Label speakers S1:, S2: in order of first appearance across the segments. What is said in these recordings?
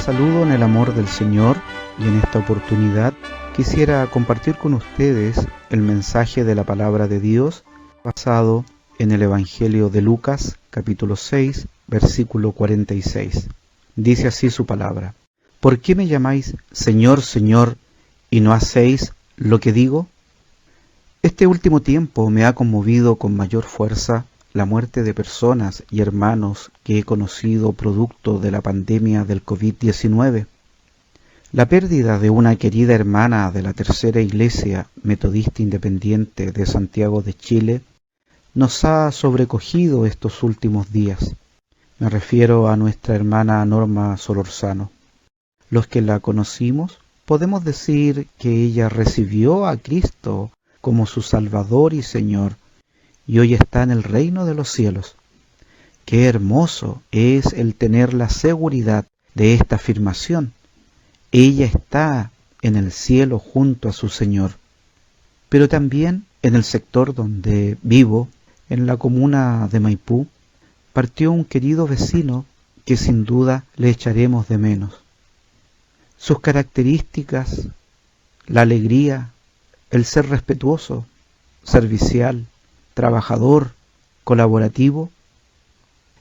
S1: Les saludo en el amor del Señor y en esta oportunidad quisiera compartir con ustedes el mensaje de la palabra de Dios basado en el Evangelio de Lucas, capítulo 6, versículo 46. Dice así su palabra: ¿Por qué me llamáis Señor, Señor, y no hacéis lo que digo? Este último tiempo me ha conmovido con mayor fuerza la muerte de personas y hermanos que he conocido producto de la pandemia del COVID-19. La pérdida de una querida hermana de la Tercera Iglesia Metodista Independiente de Santiago de Chile nos ha sobrecogido estos últimos días. Me refiero a nuestra hermana Norma Solorzano. Los que la conocimos podemos decir que ella recibió a Cristo como su Salvador y Señor, y hoy está en el reino de los cielos. Qué hermoso es el tener la seguridad de esta afirmación. Ella está en el cielo junto a su Señor. Pero también en el sector donde vivo, en la comuna de Maipú, partió un querido vecino que sin duda le echaremos de menos. Sus características, la alegría, el ser respetuoso, servicial, trabajador, colaborativo.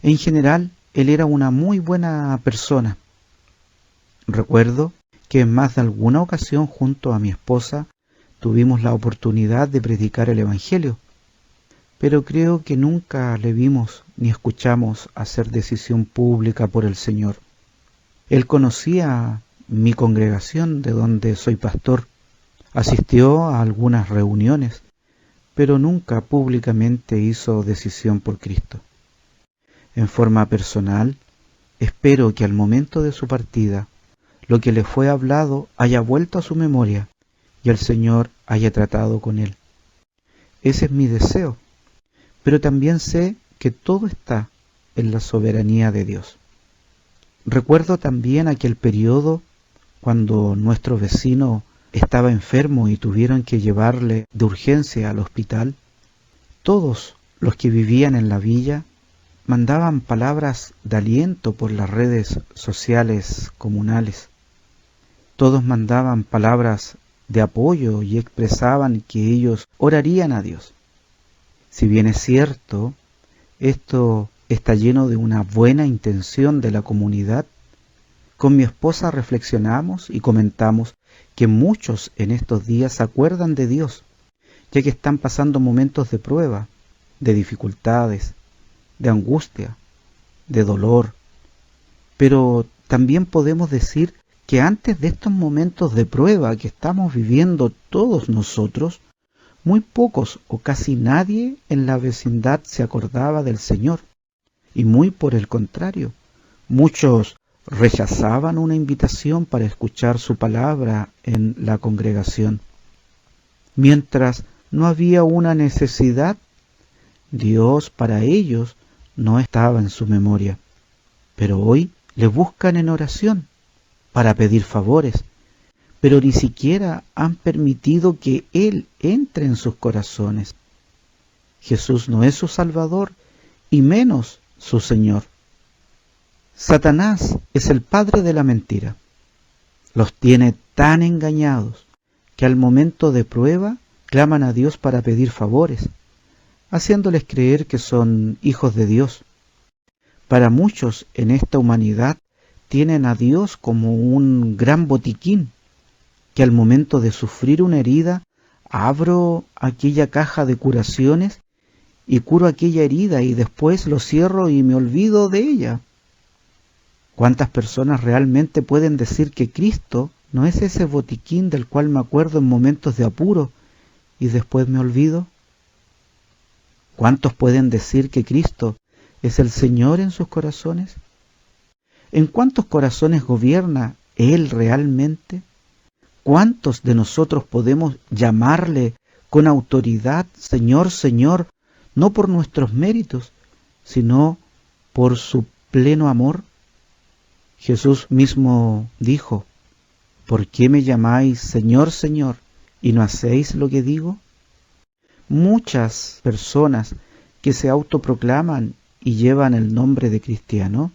S1: En general, él era una muy buena persona. Recuerdo que en más de alguna ocasión junto a mi esposa tuvimos la oportunidad de predicar el Evangelio, pero creo que nunca le vimos ni escuchamos hacer decisión pública por el Señor. Él conocía mi congregación de donde soy pastor, asistió a algunas reuniones, pero nunca públicamente hizo decisión por Cristo. En forma personal, espero que al momento de su partida, lo que le fue hablado haya vuelto a su memoria y el Señor haya tratado con él. Ese es mi deseo, pero también sé que todo está en la soberanía de Dios. Recuerdo también aquel periodo cuando nuestro vecino estaba enfermo y tuvieron que llevarle de urgencia al hospital. Todos los que vivían en la villa mandaban palabras de aliento por las redes sociales comunales. Todos mandaban palabras de apoyo y expresaban que ellos orarían a Dios. Si bien es cierto, esto está lleno de una buena intención de la comunidad, con mi esposa reflexionamos y comentamos que muchos en estos días se acuerdan de Dios, ya que están pasando momentos de prueba, de dificultades, de angustia, de dolor. Pero también podemos decir que antes de estos momentos de prueba que estamos viviendo todos nosotros, muy pocos o casi nadie en la vecindad se acordaba del Señor. Y muy por el contrario, muchos rechazaban una invitación para escuchar su palabra en la congregación. Mientras no había una necesidad, Dios para ellos no estaba en su memoria. Pero hoy le buscan en oración para pedir favores, pero ni siquiera han permitido que Él entre en sus corazones. Jesús no es su Salvador y menos su Señor. Satanás es el padre de la mentira. Los tiene tan engañados que al momento de prueba claman a Dios para pedir favores, haciéndoles creer que son hijos de Dios. Para muchos en esta humanidad tienen a Dios como un gran botiquín, que al momento de sufrir una herida abro aquella caja de curaciones y curo aquella herida y después lo cierro y me olvido de ella. ¿Cuántas personas realmente pueden decir que Cristo no es ese botiquín del cual me acuerdo en momentos de apuro y después me olvido? ¿Cuántos pueden decir que Cristo es el Señor en sus corazones? ¿En cuántos corazones gobierna Él realmente? ¿Cuántos de nosotros podemos llamarle con autoridad Señor, Señor, no por nuestros méritos, sino por su pleno amor? Jesús mismo dijo: ¿por qué me llamáis Señor, Señor, y no hacéis lo que digo? Muchas personas que se autoproclaman y llevan el nombre de cristiano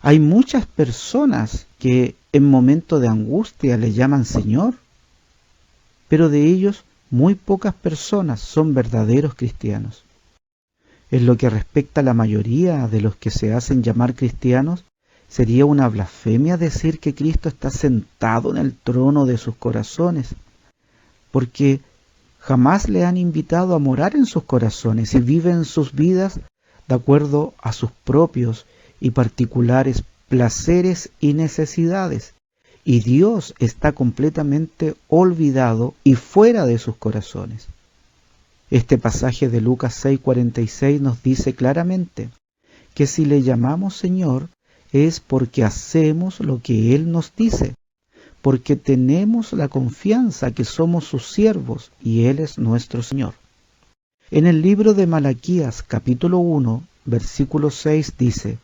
S1: Hay muchas personas que en momento de angustia le llaman Señor, pero de ellos muy pocas personas son verdaderos cristianos. En lo que respecta a la mayoría de los que se hacen llamar cristianos, sería una blasfemia decir que Cristo está sentado en el trono de sus corazones, porque jamás le han invitado a morar en sus corazones y viven sus vidas de acuerdo a sus propios y particulares placeres y necesidades, y Dios está completamente olvidado y fuera de sus corazones. Este pasaje de Lucas 6:46 nos dice claramente que si le llamamos Señor es porque hacemos lo que Él nos dice, porque tenemos la confianza que somos sus siervos y Él es nuestro Señor. En el libro de Malaquías capítulo 1, versículo 6 dice: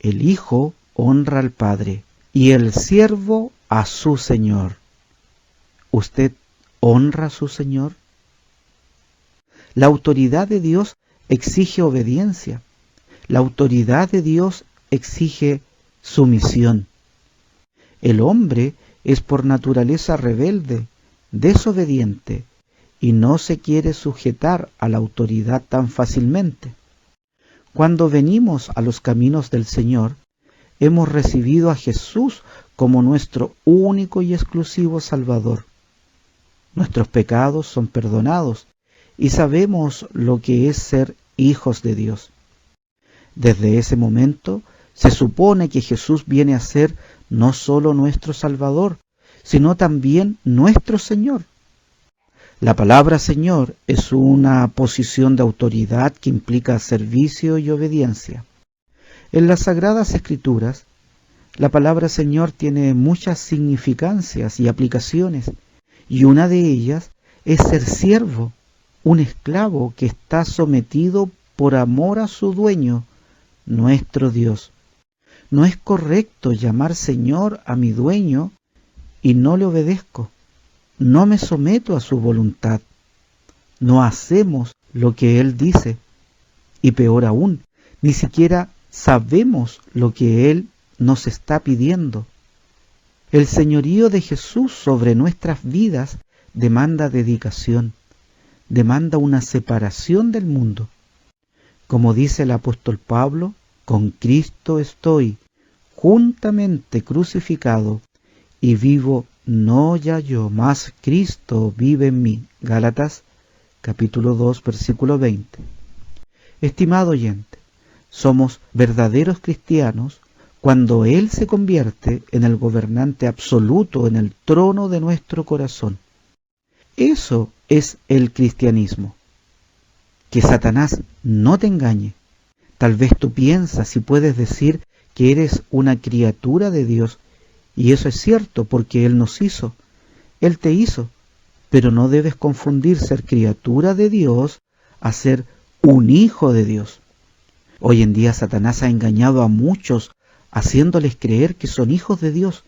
S1: el Hijo honra al Padre y el siervo a su Señor. ¿Usted honra a su Señor? La autoridad de Dios exige obediencia. La autoridad de Dios exige sumisión. El hombre es por naturaleza rebelde, desobediente, y no se quiere sujetar a la autoridad tan fácilmente. Cuando venimos a los caminos del Señor, hemos recibido a Jesús como nuestro único y exclusivo Salvador. Nuestros pecados son perdonados y sabemos lo que es ser hijos de Dios. Desde ese momento se supone que Jesús viene a ser no solo nuestro Salvador, sino también nuestro Señor. La palabra Señor es una posición de autoridad que implica servicio y obediencia. En las Sagradas Escrituras, la palabra Señor tiene muchas significancias y aplicaciones, y una de ellas es ser siervo, un esclavo que está sometido por amor a su dueño, nuestro Dios. No es correcto llamar Señor a mi dueño y no le obedezco. No me someto a su voluntad. No hacemos lo que Él dice. Y peor aún, ni siquiera sabemos lo que Él nos está pidiendo. El señorío de Jesús sobre nuestras vidas demanda dedicación, demanda una separación del mundo. Como dice el apóstol Pablo, con Cristo estoy juntamente crucificado y vivo no ya yo, mas Cristo vive en mí. Gálatas capítulo 2, versículo 20. Estimado oyente, somos verdaderos cristianos cuando Él se convierte en el gobernante absoluto en el trono de nuestro corazón. Eso es el cristianismo. Que Satanás no te engañe. Tal vez tú piensas y puedes decir que eres una criatura de Dios, y eso es cierto porque Él nos hizo. Él te hizo, pero no debes confundir ser criatura de Dios a ser un hijo de Dios. Hoy en día Satanás ha engañado a muchos haciéndoles creer que son hijos de Dios,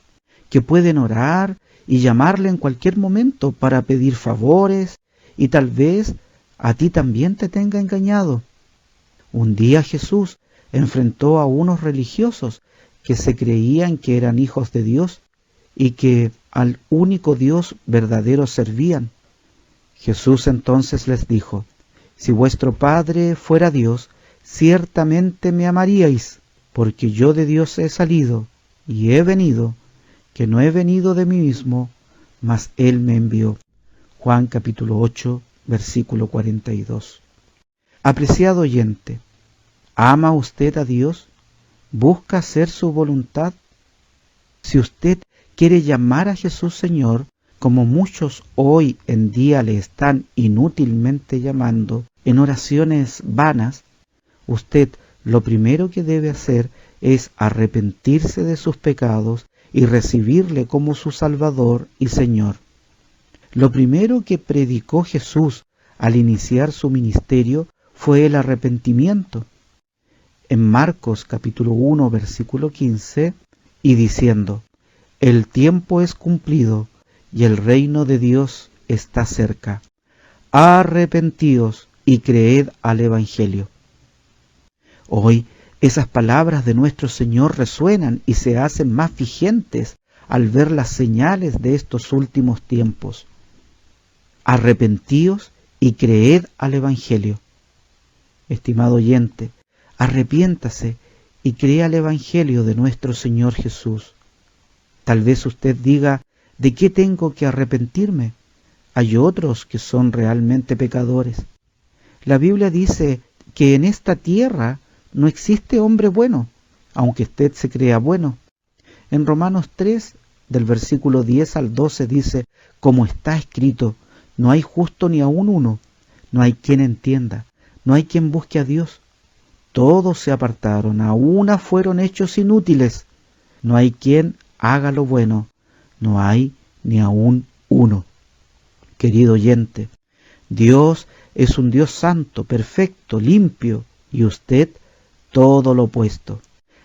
S1: que pueden orar y llamarle en cualquier momento para pedir favores, y tal vez a ti también te tenga engañado. Un día Jesús enfrentó a unos religiosos que se creían que eran hijos de Dios y que al único Dios verdadero servían. Jesús entonces les dijo: si vuestro Padre fuera Dios, ciertamente me amaríais, porque yo de Dios he salido y he venido, que no he venido de mí mismo, mas Él me envió. Juan capítulo 8, versículo 42. Apreciado oyente, ¿ama usted a Dios? ¿Busca hacer su voluntad? Si usted quiere llamar a Jesús Señor, como muchos hoy en día le están inútilmente llamando, en oraciones vanas, usted lo primero que debe hacer es arrepentirse de sus pecados y recibirle como su Salvador y Señor. Lo primero que predicó Jesús al iniciar su ministerio fue el arrepentimiento. En Marcos capítulo 1, versículo 15, y diciendo: el tiempo es cumplido y el reino de Dios está cerca. Arrepentíos y creed al Evangelio. Hoy Esas palabras de nuestro Señor resuenan y se hacen más vigentes al ver las señales de estos últimos tiempos. Arrepentíos y creed al Evangelio. Estimado oyente, arrepiéntase y crea el Evangelio de nuestro Señor Jesús. Tal vez usted diga, ¿de qué tengo que arrepentirme? Hay otros que son realmente pecadores. La Biblia dice que en esta tierra no existe hombre bueno, aunque usted se crea bueno. En Romanos 3, del versículo 10 al 12 dice, como está escrito, no hay justo ni aun uno, no hay quien entienda, no hay quien busque a Dios. Todos se apartaron, a una fueron hechos inútiles. No hay quien haga lo bueno, no hay ni aun uno. Querido oyente, Dios es un Dios santo, perfecto, limpio, y usted todo lo opuesto.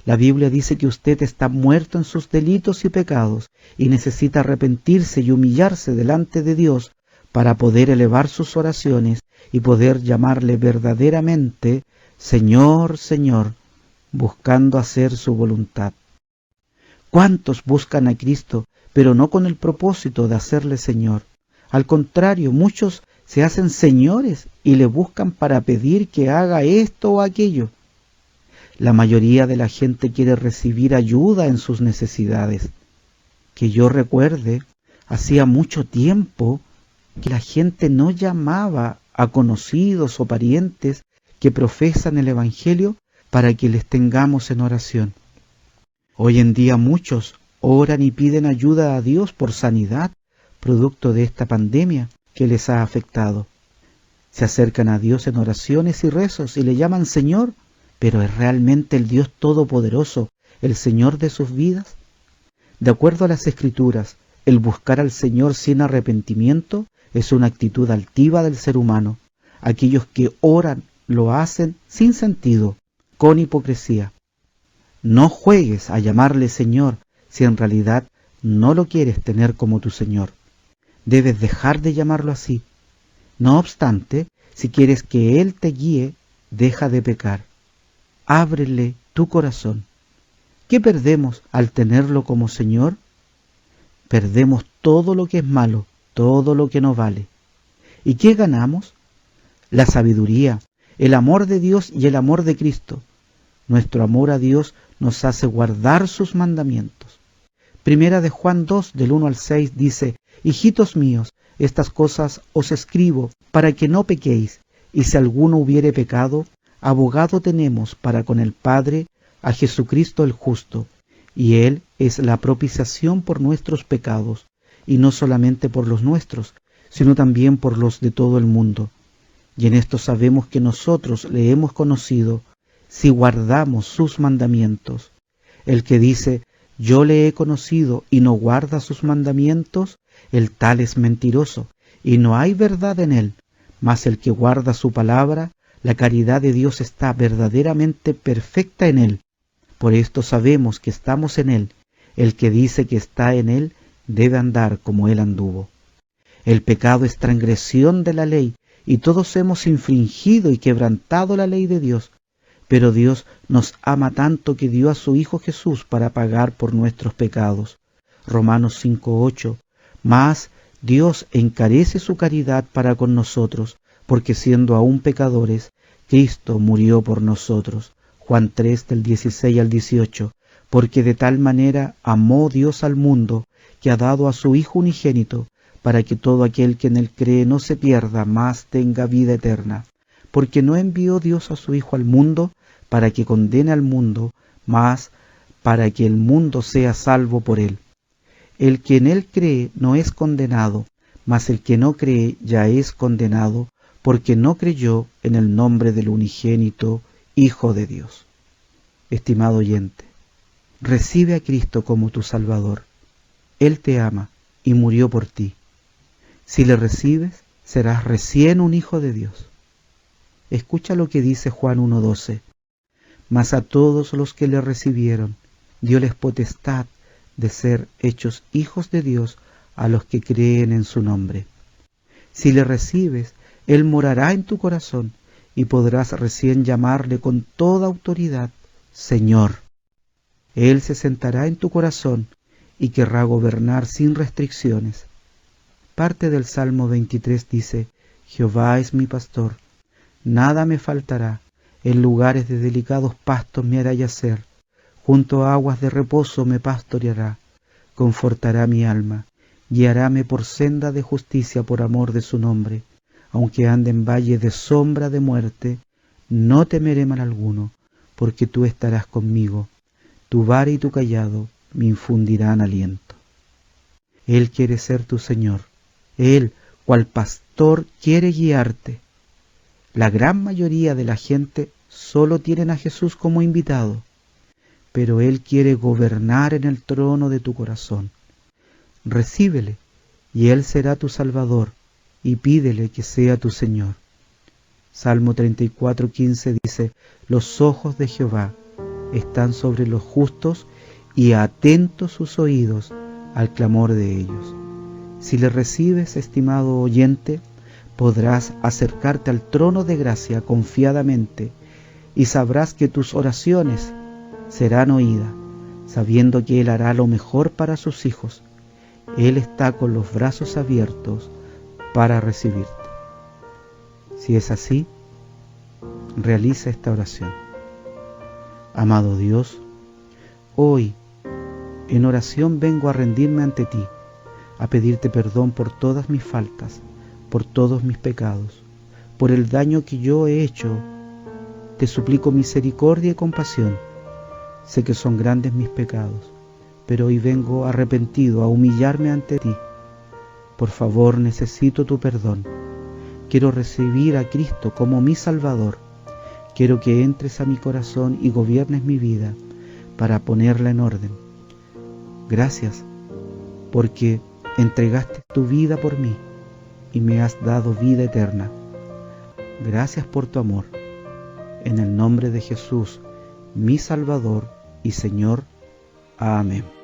S1: La Biblia dice que usted está muerto en sus delitos y pecados y necesita arrepentirse y humillarse delante de Dios para poder elevar sus oraciones y poder llamarle verdaderamente Señor, Señor, buscando hacer su voluntad. ¿Cuántos buscan a Cristo, pero no con el propósito de hacerle Señor? Al contrario, muchos se hacen señores y le buscan para pedir que haga esto o aquello. La mayoría de la gente quiere recibir ayuda en sus necesidades. Que yo recuerde, hacía mucho tiempo que la gente no llamaba a conocidos o parientes que profesan el Evangelio para que les tengamos en oración. Hoy en día muchos oran y piden ayuda a Dios por sanidad, producto de esta pandemia que les ha afectado. Se acercan a Dios en oraciones y rezos y le llaman Señor, pero ¿es realmente el Dios Todopoderoso el Señor de sus vidas? De acuerdo a las Escrituras, el buscar al Señor sin arrepentimiento es una actitud altiva del ser humano. Aquellos que oran lo hacen sin sentido, con hipocresía. No juegues a llamarle Señor si en realidad no lo quieres tener como tu Señor. Debes dejar de llamarlo así. No obstante, si quieres que Él te guíe, deja de pecar. Ábrele tu corazón. ¿Qué perdemos al tenerlo como Señor? Perdemos todo lo que es malo, todo lo que no vale. ¿Y qué ganamos? La sabiduría, el amor de Dios y el amor de Cristo. Nuestro amor a Dios nos hace guardar sus mandamientos. Primera de Juan 2, del 1 al 6, dice, hijitos míos, estas cosas os escribo para que no pequéis, y si alguno hubiere pecado, abogado tenemos para con el Padre, a Jesucristo el justo, y Él es la propiciación por nuestros pecados, y no solamente por los nuestros, sino también por los de todo el mundo. Y en esto sabemos que nosotros le hemos conocido, si guardamos sus mandamientos. El que dice, yo le he conocido y no guarda sus mandamientos, el tal es mentiroso, y no hay verdad en él. Mas el que guarda su palabra, la caridad de Dios está verdaderamente perfecta en él. Por esto sabemos que estamos en él. El que dice que está en él, debe andar como él anduvo. El pecado es transgresión de la ley, y todos hemos infringido y quebrantado la ley de Dios. Pero Dios nos ama tanto que dio a su Hijo Jesús para pagar por nuestros pecados. Romanos 5:8. Mas Dios encarece su caridad para con nosotros, porque siendo aún pecadores, Cristo murió por nosotros. Juan 3, del 16 al 18. Porque de tal manera amó Dios al mundo, que ha dado a su Hijo unigénito, para que todo aquel que en él cree no se pierda, mas tenga vida eterna. Porque no envió Dios a su Hijo al mundo, para que condene al mundo, mas para que el mundo sea salvo por él. El que en él cree no es condenado, mas el que no cree ya es condenado, porque no creyó en el nombre del unigénito Hijo de Dios. Estimado oyente, recibe a Cristo como tu Salvador. Él te ama y murió por ti. Si le recibes, serás recién un hijo de Dios. Escucha lo que dice Juan 1:12. Mas a todos los que le recibieron, dióles potestad de ser hechos hijos de Dios a los que creen en su nombre. Si le recibes, Él morará en tu corazón y podrás recién llamarle con toda autoridad, Señor. Él se sentará en tu corazón y querrá gobernar sin restricciones. Parte del Salmo 23 dice: Jehová es mi pastor, nada me faltará, en lugares de delicados pastos me hará yacer, junto a aguas de reposo me pastoreará, confortará mi alma, guiaráme por senda de justicia por amor de su nombre. Aunque ande en valle de sombra de muerte, no temeré mal alguno, porque tú estarás conmigo. Tu vara y tu cayado me infundirán aliento. Él quiere ser tu Señor. Él, cual pastor, quiere guiarte. La gran mayoría de la gente solo tienen a Jesús como invitado, pero Él quiere gobernar en el trono de tu corazón. Recíbele, y Él será tu Salvador, y pídele que sea tu Señor. Salmo 34:15 dice: Los ojos de Jehová están sobre los justos y atentos sus oídos al clamor de ellos. Si le recibes, estimado oyente, podrás acercarte al trono de gracia confiadamente y sabrás que tus oraciones serán oídas, sabiendo que Él hará lo mejor para sus hijos. Él está con los brazos abiertos para recibirte. Si es así, realiza esta oración. Amado Dios, hoy en oración vengo a rendirme ante ti, a pedirte perdón por todas mis faltas, por todos mis pecados, por el daño que yo he hecho. Te suplico misericordia y compasión. Sé que son grandes mis pecados, pero hoy vengo arrepentido a humillarme ante ti. Por favor, necesito tu perdón. Quiero recibir a Cristo como mi Salvador. Quiero que entres a mi corazón y gobiernes mi vida para ponerla en orden. Gracias, porque entregaste tu vida por mí y me has dado vida eterna. Gracias por tu amor. En el nombre de Jesús, mi Salvador y Señor. Amén.